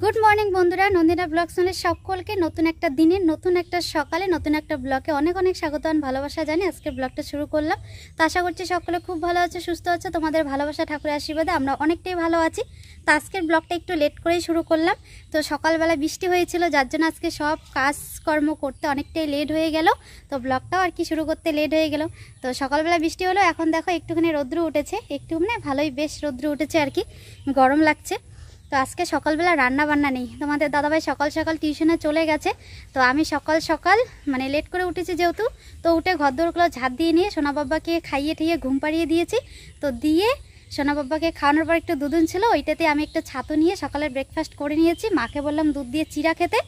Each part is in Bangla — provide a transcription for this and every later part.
গুড মর্নিং বন্ধুরা, নন্দিনা ব্লগ চ্যানেলে সকলকে নতুন একটা দিনে নতুন একটা সকালে নতুন একটা ব্লগে অনেক অনেক স্বাগত আর ভালোবাসা জানি। আজকে ব্লগটা শুরু করলাম। তো আশা করছি সকলে খুব ভালো আছে, সুস্থ আছে। তোমাদের ভালোবাসা ঠাকুরের আশীর্বাদে আমরা অনেকটাই ভালো আছি। তো আজকের ব্লগটা একটু লেট করেই শুরু করলাম। তো সকালবেলা বৃষ্টি হয়েছিল, যার জন্য আজকে সব কাজকর্ম করতে অনেকটাই লেট হয়ে গেল। তো ব্লগটাও আর কি শুরু করতে লেট হয়ে গেল। তো সকালবেলা বৃষ্টি হলো, এখন দেখো একটুখানি রৌদ্র উঠেছে, একটু মানে ভালোই বেশ রৌদ্র উঠেছে আর কি, গরম লাগছে। তো আজকে সকালবেলা রান্না বান্না নেই, তোমাদের দাদাভাই সকাল সকাল টিউশনে চলে গেছে। তো আমি সকাল সকাল মানে লেট করে উঠেছি যেহেতু, তো উঠে ঘরদোরগুলো ঝাঁট দিয়ে নিয়ে সোনা বাবাকে খাইয়ে ঠেয়ে ঘুম পাড়িয়ে দিয়েছি। তো দিয়ে সোনা বাবাকে খাওয়ানোর পর একটু দুধ ছিল, ওইটাতে আমি একটু ছাতু নিয়ে সকালের ব্রেকফাস্ট করে নিয়েছি। মাকে বললাম দুধ দিয়ে চিড়া খেতে।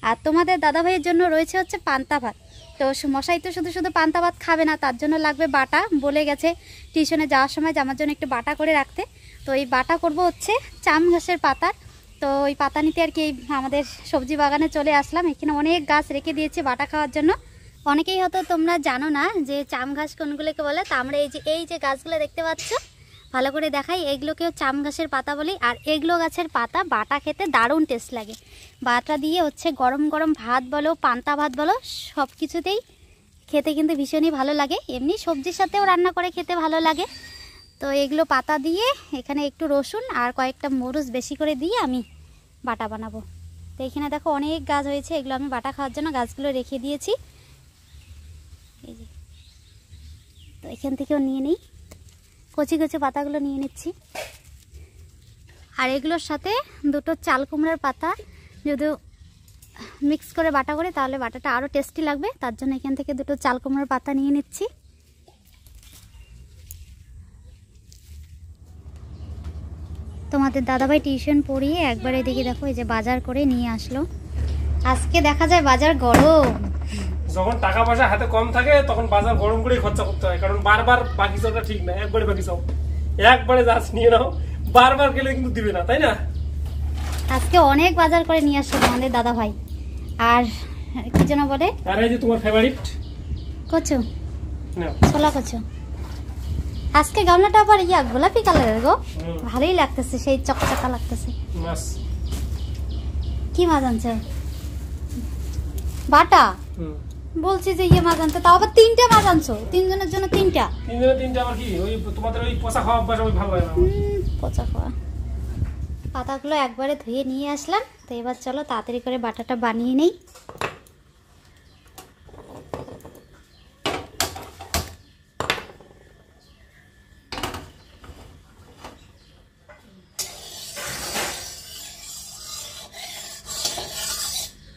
আর তোমাদের দাদাভাইয়ের জন্য রয়েছে হচ্ছে পান্তা ভাত। তো মশাই তো শুধু শুধু পান্তা ভাত খাবে না, তার জন্য লাগবে বাটা। বলে গেছে টিউশনে যাওয়ার সময় যে আমার জন্য একটু বাটা করে রাখতে। তো এই বাটা করব হচ্ছে চাম ঘাসের পাতার। তো ওই পাতা নিতে আর কি আমাদের সবজি বাগানে চলে আসলাম। এখানে অনেক গাছ রেখে দিয়েছি বাটা খাওয়ার জন্য। অনেকেই হয়তো তোমরা জানো না যে চাম ঘাস কোনগুলোকে বলে। তা আমরা এই যে গাছগুলো দেখতে পাচ্ছ, ভালো করে দেখাই, এগুলোকেও চাম ঘাসের পাতা বলি। আর এগুলো গাছের পাতা বাটা খেতে দারুণ টেস্ট লাগে। বাটা দিয়ে হচ্ছে গরম গরম ভাত বলো, পান্তা ভাত বলো, সব কিছুতেই খেতে কিন্তু ভীষণই ভালো লাগে। এমনি সবজির সাথেও রান্না করে খেতে ভালো লাগে। তো এগুলো পাতা দিয়ে এখানে একটু রসুন আর কয়েকটা মরিচ বেশি করে দিয়ে আমি বাটা বানাবো। তো এখানে দেখো অনেক গাছ হয়েছে, এগুলো আমি বাটা খাওয়ার জন্য গাছগুলো রেখে দিয়েছি। এই যে, তো এখান থেকেও নিয়ে নিই, কচি কচি পাতাগুলো নিয়ে নিচ্ছি। আর এগুলোর সাথে দুটো চাল কুমড়ার পাতা যদি মিক্স করে বাটা করে তাহলে বাটাটা আরও টেস্টি লাগবে, তার জন্য এখান থেকে দুটো চাল কুমড়ার পাতা নিয়ে নিচ্ছি। তোমাদের দাদাভাই টিউশন পড়িয়ে একবার এদিকে দেখো এই যে বাজার করে নিয়ে আসলো। আজকে দেখা যায় বাজার গরম। যখন টাকা পয়সা হাতে কম থাকে তখন বাজার গরম করেই খরচা করতে হয়, কারণ বারবার বাকি চাওটা ঠিক না। একবারে বাকি চাও, একবারে যাস নিয়ে নাও, বারবার গেলে কিন্তু দিবে না, তাই না? আজকে অনেক বাজার করে নিয়ে আসলো তোমাদের দাদাভাই। আর কি যেন বলে, আর এই যে তোমার ফেভারিট কচু, ছোলা কচু। আজকে গামলাটা আবার গোলাপি কালারের গো, ভালোই লাগতেছে, সেই চকচকা লাগতেছে। কি মাছ আনছো? বাটা বলছি যে মাছ আনতে, তাও আবার 3টা মাছ আনছো, 3জনের জন্য 3টা। আবার কি ওই তোমাদের ওই পচা খাওয়া অভ্যাস ওই ভালো লাগে না। পচা খাওয়া। পাতাগুলো একবারে ধুয়ে নিয়ে আসলাম। তো এবার চলো তাড়াতাড়ি করে বাটাটা বানিয়ে নেই।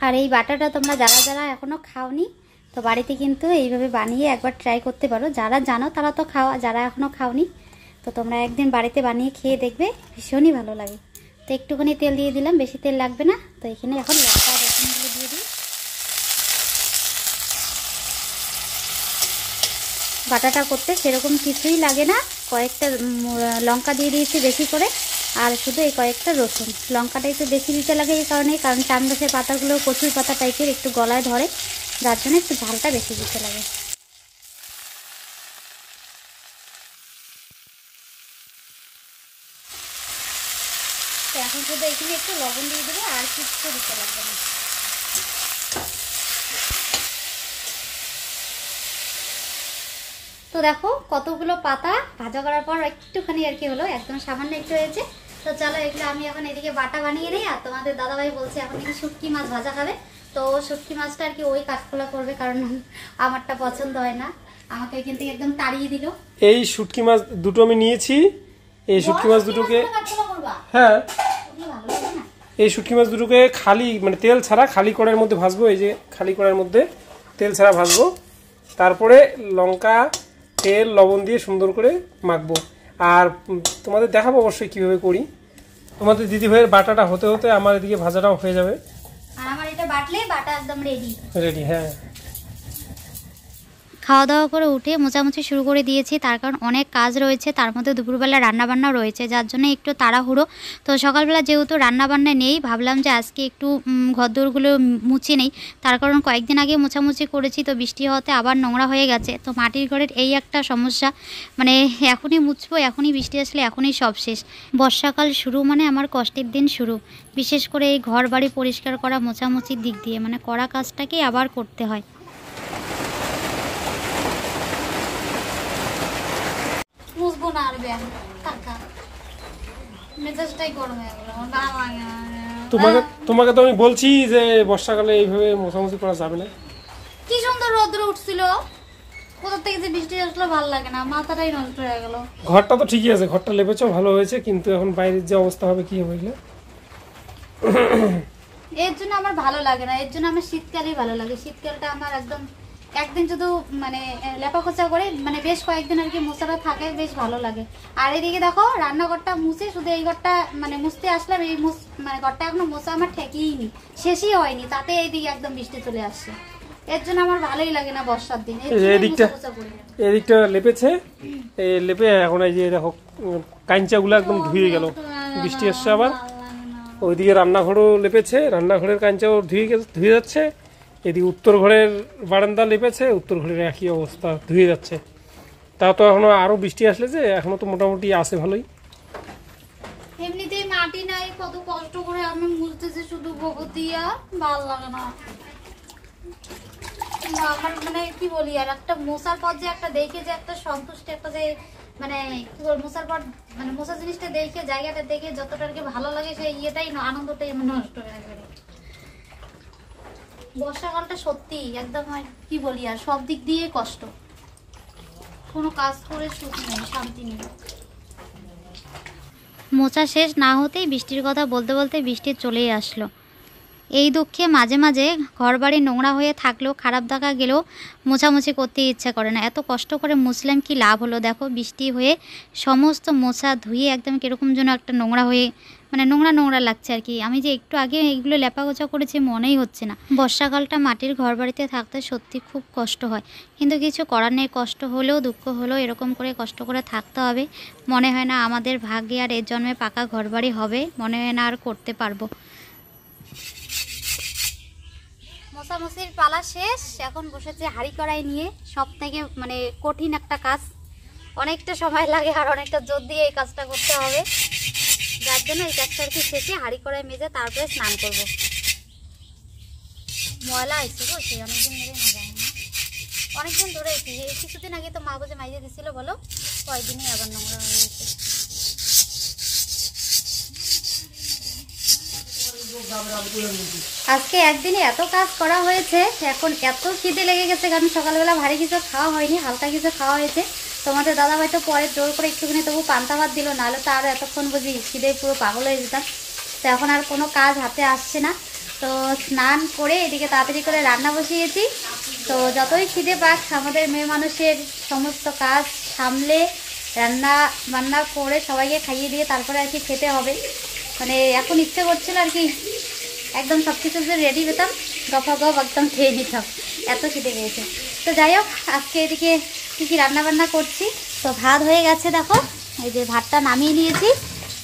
আর এই বাটাটা তোমরা যারা যারা এখনো খাওনি, তো বাড়িতে কিন্তু এইভাবে বানিয়ে একবার ট্রাই করতে পারো। যারা জানো তারা তো খাওয়া, যারা এখনো খাওনি তো তোমরা একদিন বাড়িতে বানিয়ে খেয়ে দেখবে, ভীষণই ভালো লাগে। তো একটুখানি তেল দিয়ে দিলাম, বেশি তেল লাগবে না। তো এখানে এখন লঙ্কা রসুনগুলো দিয়ে দিই। বাটাটা করতে সেরকম কিছুই লাগে না, কয়েকটা লঙ্কা দিয়ে দিয়েছি বেশি করে, আর শুধু এই কয়েকটা রসুন। লঙ্কাটা একটু বেশি দিতে লাগে এই কারণে, কারণ চাম গাছের পাতাগুলো কচুর পাতা টাইপের একটু গলায় ধরে, যার জন্য একটু ঝালটা বেশি দিতে লাগে। তো এখন শুধু এখানে একটু লবণ দিয়ে দেবো, আর কিছু দিতে লাগবে না। তো দেখো কতগুলো পাতা ভাজা করার পর একটুখানি আর কি হলো, একদম সামান্য একটু হয়েছে। তো চলো এগুলো আমি এখন এদিকে বাটা বানিয়ে নিই। আর তোমাদের দাদাভাই বলছে এখন নাকি শুটকি মাছ ভাজা খাবে। তো শুটকি মাছটা আর কি ওই কাঠখোলা করবে, কারণ আমারটা পছন্দ হয় না, আমাকে এখান থেকে একদম তাড়িয়ে দিল। এই শুটকি মাছ দুটো আমি নিয়েছি, এই শুটকি মাছ দুটোকে, হ্যাঁ এই শুটকি মাছ দুটোকে খালি মানে তেল ছাড়া খালি কড়াইয়ের মধ্যে ভাজবো। এই যে খালি কড়াইয়ের মধ্যে তেল ছাড়া ভাজবো, তারপরে লঙ্কা তেল লবণ দিয়ে সুন্দর করে মাখবো। আর তোমাদের দেখাবো অবশ্যই কিভাবে করি। তোমাদের দিদিভাইয়ের বাটাটা হতে হতে আমার এদিকে ভাজাটাও হয়ে যাবে। আর আমার এটা বাটলে বাটা একদম রেডি। রেডি, হ্যাঁ। খাওয়া দাওয়া করে উঠে মোছামুছি শুরু করে দিয়েছি, তার কারণ অনেক কাজ রয়েছে, তার মধ্যে দুপুরবেলা রান্নাবান্নাও রয়েছে, যার জন্য একটু তাড়াহুড়ো। তো সকালবেলা যেহেতু রান্নাবান্না নেই, ভাবলাম যে আজকে একটু ঘরদোরগুলো মুছে নেই, তার কারণ কয়েকদিন আগে মোছামুছি করেছি, তো বৃষ্টি হওয়াতে আবার নোংরা হয়ে গেছে। তো মাটির ঘরের এই একটা সমস্যা, মানে এখনই মুছবো, এখনই বৃষ্টি আসলে এখনই সব শেষ। বর্ষাকাল শুরু মানে আমার কষ্টের দিন শুরু, বিশেষ করে এই ঘর বাড়ি পরিষ্কার করা মোছামুছির দিক দিয়ে, মানে করা কাজটাকেই আবার করতে হয়। মুছবো না আর ব্যায়াম টাকা মেজাজটাই গরম হয়ে গেল, আমার ভালো লাগে না। তোমাকে তো আমি বলছি যে বর্ষাকালে এইভাবে মোছামুছি করা যাবে না। কি সুন্দর রোদ্র উঠছিল, কোথা থেকে যে বৃষ্টি আসলো ভালো লাগে না, মাথাটাই নষ্ট হয়ে গেল। ঘরটা তো ঠিকই আছে, ঘরটা লেপেছো ভালো হয়েছে, কিন্তু এখন বাইরের যে অবস্থা হবে কি হবে এগুলো। এর জন্য আমার ভালো লাগে না, এর জন্য আমার শীতকালই ভালো লাগে। শীতকালটা আমার একদম একদিন শুধু মানে লেপাখোঁচা করে মানে বেশ কয়েকদিন আর কি মোছাটা থাকে, বেশ ভালো লাগে। আর এদিকে দেখো রান্নাঘরটা মুছে, শুধু এই ঘরটা মানে মুছতে আসলাম, এই মানে ঘরটা এখনো মোছা আমার ঠেকেইনি, শেষই হয়নি, তাতে এইদিকে একদম বৃষ্টি চলে আসছে। এর জন্য আমার ভালোই লাগে না বর্ষার দিন। এদিকটা লেপেছে, এই লেপে এখন এই যে দেখো কাঞ্চাগুলো একদম ধুয়ে গেল, বৃষ্টি আসছে আবার। ওইদিকে রান্নাঘরও লেপেছে, রান্নাঘরের কাঞ্চাও ধুয়ে যাচ্ছে। এদিকে উত্তর ঘরের বারান্দা লেপেছে, উত্তর ঘরের একই অবস্থা, ধুয়ে যাচ্ছে। তাও তো এখনো আরো বৃষ্টি আসলে, যে এখনো তো মোটামুটি আছে ভালোই। এমনিতেই মাটি নাই, কত কষ্ট করে আমি মুছতেছি শুধু গোবর দিয়া, ভালো লাগে না আমার। মানে কি বলি, আর একটা মোছার পর যে একটা দেখে যে একটা সন্তুষ্টি, একটা যে মানে কি বল, মোছার পর মানে মোছা জিনিসটা দেখে, জায়গাটা দেখে যতটা আর কি ভালো লাগে, সেই ইয়েটাই আনন্দটাই নষ্ট হয়ে গেল। বর্ষাকালটা সত্যি একদম কি বলি, আর সব দিক দিয়ে কষ্ট, কোনো কাজ করে সুখ নেই, শান্তি নেই। মোছা শেষ না হতেই বৃষ্টির কথা বলতে বলতে বৃষ্টি চলেই আসলো। এই দুঃখে মাঝে মাঝে ঘরবাড়ি নোংরা হয়ে থাকলেও, খারাপ দেখা গেলেও মোছামুছি করতে ইচ্ছা করে না। এত কষ্ট করে মুছলাম, কি লাভ হলো? দেখো বৃষ্টি হয়ে সমস্ত মোছা ধুয়ে একদম কীরকম যেন একটা নোংরা হয়ে, মানে নোংরা নোংরা লাগছে আর কি। আমি যে একটু আগে এইগুলো লেপাগোছা করেছি মনেই হচ্ছে না। বর্ষাকালটা মাটির ঘর বাড়িতে থাকতে সত্যি খুব কষ্ট হয়, কিন্তু কিছু করার নেই। কষ্ট হলেও দুঃখ হলেও এরকম করে কষ্ট করে থাকতে হবে। মনে হয় না আমাদের ভাগ্যে আর এর জন্মে পাকা ঘর বাড়ি হবে, মনে হয় না আর করতে পারবো। মোছামুছির পালা শেষ, এখন বসেছে হাঁড়ি কড়াই নিয়ে। সব থেকে মানে কঠিন একটা কাজ, অনেকটা সময় লাগে আর অনেকটা জোর দিয়ে এই কাজটা করতে হবে, যার জন্য এই কাজটা আর কি শেষে হাঁড়ি কড়াই মেজে তারপরে স্নান করব। ময়লা হয়েছে গো, সে অনেকদিন ধরে না যায় না, অনেকদিন ধরে কিছুদিন আগে তো মা বুঝে মাইজে দিছিল, বলো কয়দিনই আবার নোংরা হয়ে গেছে। আজকে একদিনে এত কাজ করা হয়েছে, এখন এত খিদে লেগে গেছে, কারণ সকালবেলা ভারী কিছু খাওয়া হয়নি, হালকা কিছু খাওয়া হয়েছে। তোমাদের দাদাভাই তো পরে জোর করে একটুখানি তবু পান্তা ভাত দিল, নাহলে তো আরও এতক্ষণ বুঝি খিদে পুরো পাগল হয়ে যেতাম। তো এখন আর কোনো কাজ হাতে আসছে না। তো স্নান করে এদিকে তাড়াতাড়ি করে রান্না বসিয়েছি। তো যতই খিদে পাক, আমাদের মেয়ে মানুষের সমস্ত কাজ সামলে রান্না বান্না করে সবাইকে খাইয়ে দিয়ে তারপরে আর কি খেতে হবে। মানে এখন ইচ্ছে করছিল আর কি একদম সব কিছু যদি রেডি পেতাম, গফা গপ একদম খেয়ে নিতাম, এত খিদে পেয়েছে। তো যাই হোক, আজকে এদিকে কী কী রান্নাবান্না করছি। তো ভাত হয়ে গেছে, দেখো এই যে ভাতটা নামিয়ে নিয়েছি।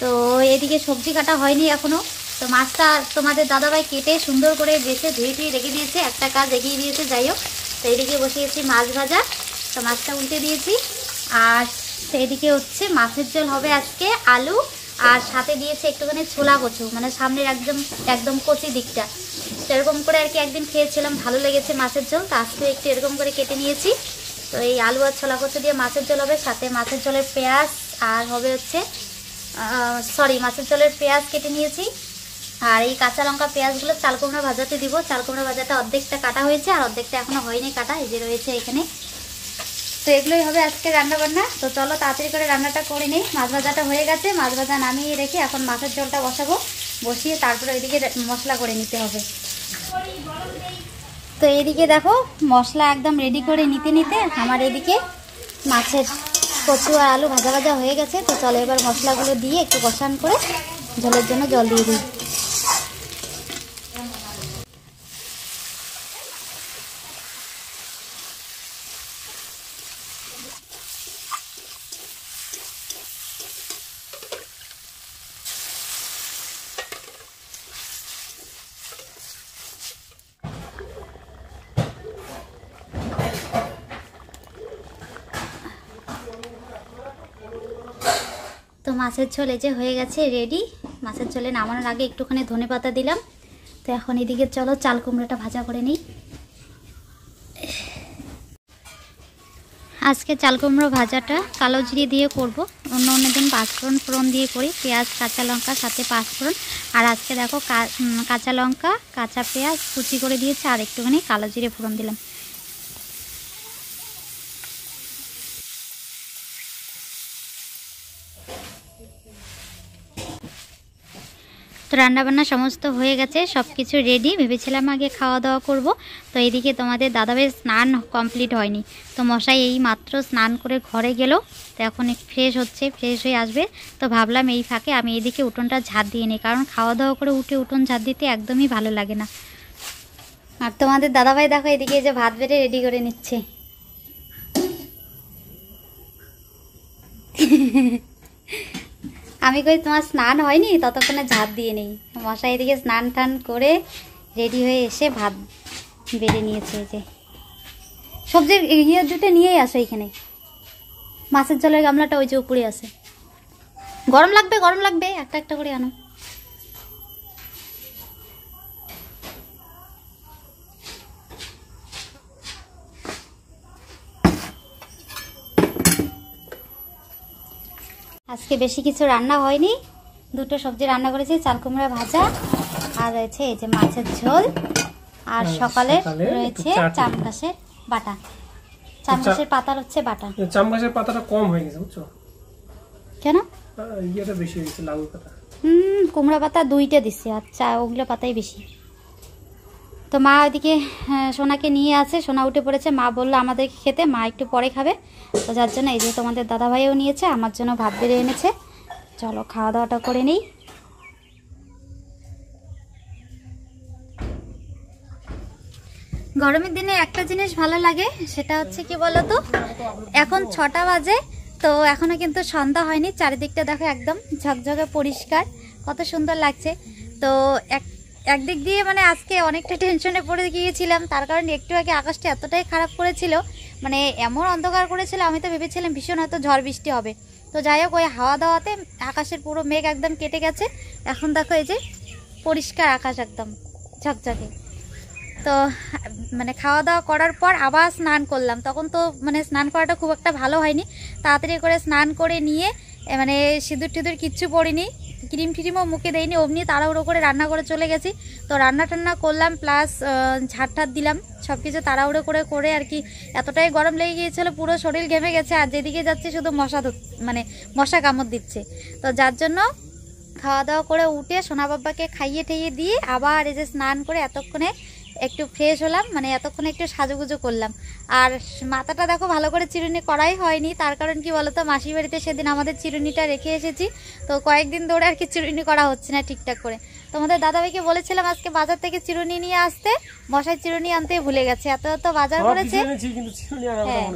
তো এদিকে সবজি কাটা হয়নি এখনও। তো মাছটা তোমাদের দাদাভাই কেটে সুন্দর করে বেছে ধুয়ে টুয়ে রেখে দিয়েছে, একটা কাজ এগিয়ে দিয়েছে। যাই হোক, তো এইদিকে বসিয়েছি মাছ ভাজা, তো মাছটা উল্টে দিয়েছি। আর সেইদিকে হচ্ছে মাছের ঝোল হবে আজকে, আলু আর সাথে দিয়েছে একটুখানি ছোলা কচু, মানে সামনের একদম কচি দিকটা। সেরকম করে আর কি একদিন খেয়েছিলাম, ভালো লেগেছে মাছের ঝোল, তো আজকে একটু এরকম করে কেটে নিয়েছি। তো এই আলু আর ছোলা কচু দিয়ে মাছের ঝোল হবে, সাথে মাছের ঝোলের পেঁয়াজ আর হবে হচ্ছে মাছের ঝোলের পেঁয়াজ কেটে নিয়েছি। আর এই কাঁচা লঙ্কা পেঁয়াজগুলো চাল কুমড়া ভাজাতে দিব। চাল কুমড়া ভাজাটা অর্ধেকটা কাটা হয়েছে আর অর্ধেকটা এখনো হয়নি কাটা, এই যে রয়েছে এখানে। তো এগুলোই হবে আজকে রান্নাবান্না। তো চলো তাড়াতাড়ি করে রান্নাটা করে নিই। মাছ ভাজাটা হয়ে গেছে, মাছ ভাজা নামিয়ে রেখে এখন মাছের ঝোলটা বসাবো, বসিয়ে তারপরে ওইদিকে মশলা করে নিতে হবে। তো এইদিকে দেখো মশলা একদম রেডি করে নিতে নিতে আমার এদিকে মাছের কচু আর আলু ভাজা ভাজা হয়ে গেছে। তো চলো এবার মশলাগুলো দিয়ে একটু কষান করে ঝোলের জন্য জল দিয়ে দিই। মাছের ঝোল এই যে হয়ে গেছে রেডি। মাছের ঝোলে নামানোর আগে একটুখানি ধনেপাতা দিলাম। তো এখন এদিকে চলো চাল কুমড়োটা ভাজা করে নিই। আজকে চাল কুমড়ো ভাজাটা কালো জিরে দিয়ে করব, অন্য অন্য দিন পাঁচফোড়ন ফোড়ন দিয়ে করি, পেঁয়াজ কাঁচা লঙ্কা সাথে পাঁচফোড়ন। আর আজকে দেখো কাঁচা লঙ্কা কাঁচা পেঁয়াজ কুচি করে দিয়েছি আর একটুখানি কালো জিরে ফোড়ন দিলাম। তো রান্নাবান্না সমস্ত হয়ে গেছে, সব কিছু রেডি। ভেবেছিলাম আগে খাওয়া দাওয়া করব। তো এইদিকে তোমাদের দাদাভাইয়ের স্নান কমপ্লিট হয়নি, তো মশাই এই মাত্র স্নান করে ঘরে গেল। তো এখন ফ্রেশ হচ্ছে, ফ্রেশ হয়ে আসবে। তো ভাবলাম এই ফাঁকে আমি এইদিকে উঠোনটা ঝাড় দিয়ে নিই, কারণ খাওয়া দাওয়া করে উঠে উঠোন ঝাড় দিতে একদমই ভালো লাগে না। আর তোমাদের দাদাভাই দেখো এদিকে যে ভাত বেড়ে রেডি করে নিচ্ছে। আমি কই তোমার স্নান হয়নি, ততক্ষণে ঝাঁট দিয়ে নেই। মশাই এদিকে স্নান টান করে রেডি হয়ে এসে ভাত বেড়ে নিয়েছে। এই যে সবজির ইয়ে দুটো নিয়েই আসো, এইখানে মাছের জলের গামলাটা ওই যে উপরে আছে। গরম লাগবে গরম লাগবে, একটা একটা করে আনো। আজকে বেশি কিছু রান্না হয়নি, দুটো সবজি রান্না করেছি, চাল কুমড়া ভাজা আর রয়েছে এই যে মাছের ঝোল। আর সকালে রয়েছে চাম ঘাসের বাটা, চাম ঘাসের পাতার হচ্ছে বাটা। চাম ঘাসের পাতাটা কম হয়ে গেছে বুঝছো? কেন? ইয়েটা বেশি হয়েছে, লাউ পাতা। কুমড়া পাতা দুইটা দিছি, আচ্ছা ওগুলো পাতাই বেশি। তো মা ওইদিকে সোনাকে নিয়ে আছে, সোনা উঠে পড়েছে। মা বললো আমাদেরকে খেতে, মা একটু পরে খাবে। তো যার জন্য এই যে তোমাদের দাদাভাইও নিয়েছে, আমার জন্য ভাত বেড়ে এনেছে। চলো খাওয়া দাওয়াটা করে নিই। গরমের দিনে একটা জিনিস ভালো লাগে, সেটা হচ্ছে কি বলতো, এখন 6টা বাজে, তো এখনো কিন্তু সন্ধ্যা হয়নি। চারিদিকটা দেখো একদম ঝকঝকে পরিষ্কার, কত সুন্দর লাগছে। তো একদিক দিয়ে মানে আজকে অনেকটা টেনশনে পড়ে গিয়েছিলাম, তার কারণে একটু আগে আকাশটা এতটাই খারাপ করেছিল, মানে এমন অন্ধকার করেছিল, আমি তো ভেবেছিলাম ভীষণ হয়তো ঝড় বৃষ্টি হবে। তো যাই হোক, ওই হাওয়া দাওয়াতে আকাশের পুরো মেঘ একদম কেটে গেছে। এখন দেখো এই যে পরিষ্কার আকাশ একদম ঝকঝকে। তো মানে খাওয়া দাওয়া করার পর আবার স্নান করলাম, তখন তো মানে স্নান করাটা খুব একটা ভালো হয়নি। তাড়াতাড়ি করে স্নান করে নিয়ে মানে সিঁদুর টিঁদুর কিচ্ছু পরিনি, ক্রিম ট্রিমও মুখে দেয়নি, অমনি তাড়াহুড়ো করে রান্না করে চলে গেছি। তো রান্না টান্না করলাম, প্লাস ঝাড় ঠাড় দিলাম, সব কিছু তাড়াহুড়ো করে আর কি। এতটাই গরম লেগে গিয়েছিলো, পুরো শরীর ঘেমে গেছে। আর যেদিকে যাচ্ছে শুধু মানে মশা কামড় দিচ্ছে। তো যার জন্য খাওয়া দাওয়া করে উঠে সোনা বাবাকে খাইয়ে ঠাইয়ে দিয়ে আবার এই যে স্নান করে এতক্ষণে একটু ফ্রেশ হলাম, মানে এতক্ষণে একটু সাজুগুজু করলাম। আর মাথাটা দেখো ভালো করে চিরুনি করাই হয়নি, তার কারণ কি বলতো, মাসির বাড়িতে সেদিন আমাদের চিরুনিটা রেখে এসেছি, তো কয়েকদিন ধরে আর কি চিরুনি করা হচ্ছে না ঠিকঠাক করে। তোমাদের দাদাভাইকে বলেছিলাম আজকে বাজার থেকে চিরুনি নিয়ে আসতে, মশাই চিরুনি আনতে ভুলে গেছে, এত এত বাজার করেছে। হ্যাঁ,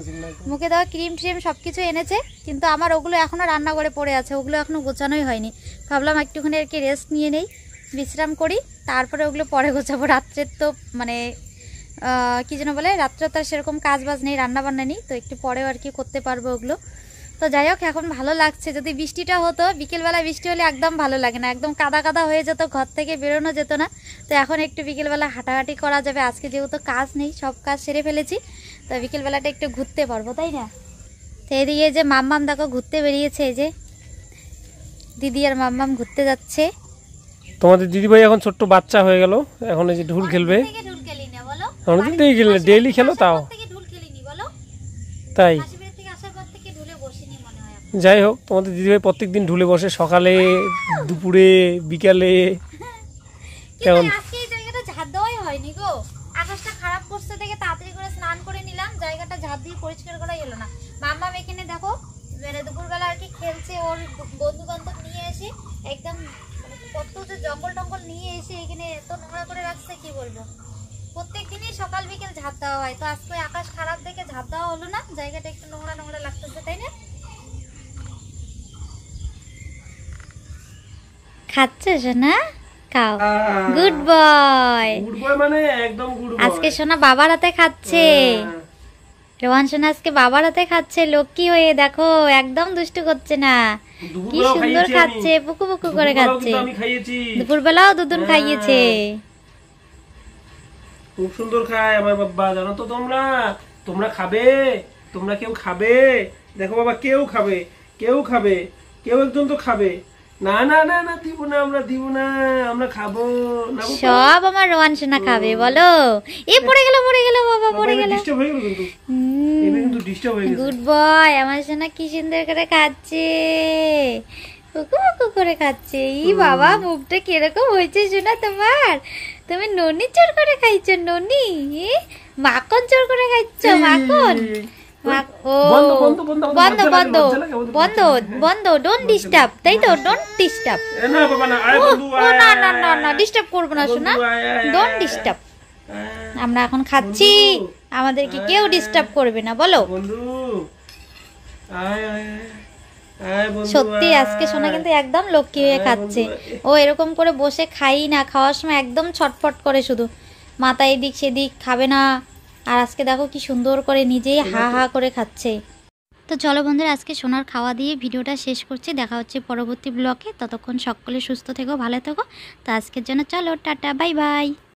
মুখে দেওয়া ক্রিম ট্রিম সবকিছু এনেছে, কিন্তু আমার ওগুলো এখনো রান্না করে পড়ে আছে, ওগুলো এখনো গোছানোই হয়নি। ভাবলাম একটুখানি আর কি রেস্ট নিয়ে নেই, বিশ্রাম করি, তারপরে ওগুলো পরে গোছাবো। রাত্রের তো মানে কি যেন বলে, রাত্রে তো সেরকম কাজ বাজ নেই, রান্না বান্না নেই, তো একটু পরেও আর কি করতে পারবো ওগুলো। তো যাই হোক, এখন ভালো লাগছে। যদি বৃষ্টিটা হতো, বিকেলবেলা বৃষ্টি হলে একদম ভালো লাগে না, একদম কাদা কাদা হয়ে যেত, ঘর থেকে বেরোনো যেত না। তো এখন একটু বিকেলবেলা হাঁটাহাঁটি করা যাবে, আজকে যেহেতু কাজ নেই, সব কাজ সেরে ফেলেছি, তো বিকেলবেলাটা একটু ঘুরতে পারবো, তাই না? তো এদিকে যে মাম্মাম দেখো ঘুরতে বেরিয়েছে, এই যে দিদি আর মাম্মাম ঘুরতে যাচ্ছে। তোমাদের দিদিভাই এখন ছোট্ট বাচ্চা হয়ে গেল, এখন এই যে ঢুল খেলবে। অনেকদিন থেকে খেলে, ডেইলি খেলো তাও তাই। যাই হোক, তোমাদের দিদিভাই প্রত্যেকদিন ঢুলে বসে, সকালে দুপুরে বিকালে। কেমন ঝাড় দেওয়াই হয়নি গো, আকাশটা খারাপ করছে দেখে তাড়াতাড়ি করে স্নান করে নিলাম, জায়গাটা ঝাড় দিয়ে পরিষ্কার করাই হলো না। মাম্মাম এখানে দেখো দুপুরবেলা আর কি খেলছে, ওর বন্ধু বান্ধব নিয়ে এসে একদম কত যে জঙ্গল টঙ্গল নিয়ে এসে এখানে এত নোংরা করে রাখছে, কি বলবো। প্রত্যেক দিনই সকাল বিকেল ঝাড় দেওয়া হয়, তো আজকে আকাশ খারাপ দেখে ঝাড় দেওয়া হলো না, জায়গাটা একটু নোংরা নোংরা লাগতেছে, তাই না? খাচ্ছে সোনা, খাও, গুড বয়। গুড বয় মানে একদম গুড বয়। আজকে সোনা বাবার হাতে খাচ্ছে, রোহান সোনা আজকে বাবার হাতে খাচ্ছে, লক্ষ্মী হয়ে। দেখো একদম দুষ্টু করছে না, কি সুন্দর খাচ্ছে, পুকু পুকু করে খাচ্ছে। দুপুরবেলাও দুধুন খাইয়েছে। খুব সুন্দর খায় আমার বাবা, জানো তো তোমরা? তোমরা খাবে? তোমরা কেউ খাবে? দেখো বাবা, কেউ খাবে, কেউ খাবে, কেউ একজন তো খাবে। না না না না, দিব না, আমরা দিব না, আমরা খাবো না। সব আমার রোয়ান সোনা খাবে বলো। এ পড়ে গেল বাবা, পড়ে গেল। ডিস্টার্ব হয়ে গেল কিন্তু, এমনি কিন্তু ডিস্টার্ব হয়ে গেছে। গুড বয়, আমার সোনা কি সুন্দর করে খাচ্ছে, কুকু কুকু করে খাচ্ছে। ই বাবা, মুখটা কিরকম হয়েছে সোনা তোমার? তুমি ননি চোর করে খাইছো, ননি মাখন চোর করে খাইছো, মাখন। বন্ধ, ডোন্ট ডিস্টার্ব, তাই তো? Don't disturb. না, ডিস্টার্ব করবো না সোনা, ডোন্ট ডিস্টার্ব। আমরা এখন খাচ্ছি, আমাদেরকে কেউ ডিস্টার্ব করবে না, বলো। সত্যি আজকে সোনা কিন্তু একদম লক্ষ্মী হয়ে খাচ্ছে। ও এরকম করে বসে খাই না, খাওয়ার সময় একদম ছটফট করে, শুধু মাথা এদিক সেদিক, খাবে না। আর আজকে দেখো কি সুন্দর করে নিজেই হা হা করে খাচ্ছে। তো চলো বন্ধুরা, আজকে সোনার খাওয়া দিয়ে ভিডিওটা শেষ করছি। দেখা হচ্ছে পরবর্তী ব্লগে। ততক্ষণ সকলে সুস্থ থেকো, ভালো থেকো। তো আজকের জন্য চলো, টাটা, বাই বাই।